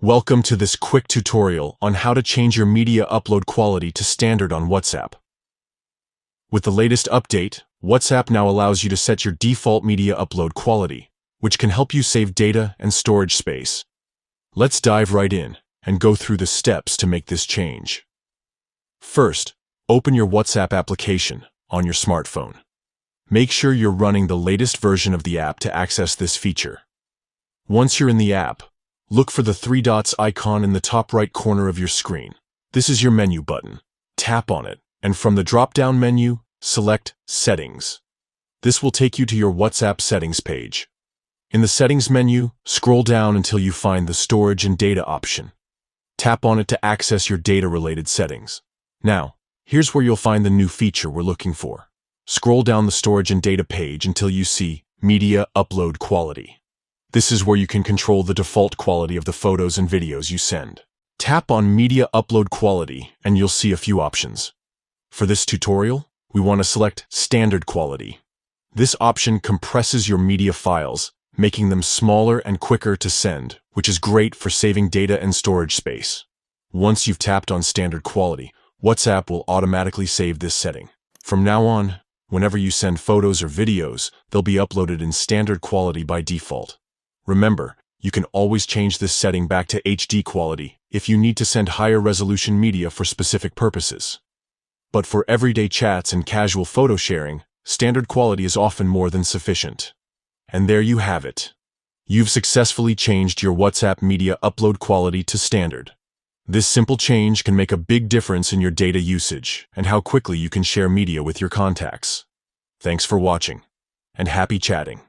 Welcome to this quick tutorial on how to change your media upload quality to standard on WhatsApp. With the latest update, WhatsApp now allows you to set your default media upload quality, which can help you save data and storage space. Let's dive right in and go through the steps to make this change. First, open your WhatsApp application on your smartphone. Make sure you're running the latest version of the app to access this feature. Once you're in the app, look for the three dots icon in the top right corner of your screen. This is your menu button. Tap on it, and from the drop-down menu, select Settings. This will take you to your WhatsApp settings page. In the Settings menu, scroll down until you find the Storage and Data option. Tap on it to access your data-related settings. Now, here's where you'll find the new feature we're looking for. Scroll down the Storage and Data page until you see Media Upload Quality. This is where you can control the default quality of the photos and videos you send. Tap on Media Upload Quality and you'll see a few options. For this tutorial, we want to select Standard Quality. This option compresses your media files, making them smaller and quicker to send, which is great for saving data and storage space. Once you've tapped on Standard Quality, WhatsApp will automatically save this setting. From now on, whenever you send photos or videos, they'll be uploaded in standard quality by default. Remember, you can always change this setting back to HD quality if you need to send higher resolution media for specific purposes. But for everyday chats and casual photo sharing, standard quality is often more than sufficient. And there you have it. You've successfully changed your WhatsApp media upload quality to standard. This simple change can make a big difference in your data usage and how quickly you can share media with your contacts. Thanks for watching, and happy chatting.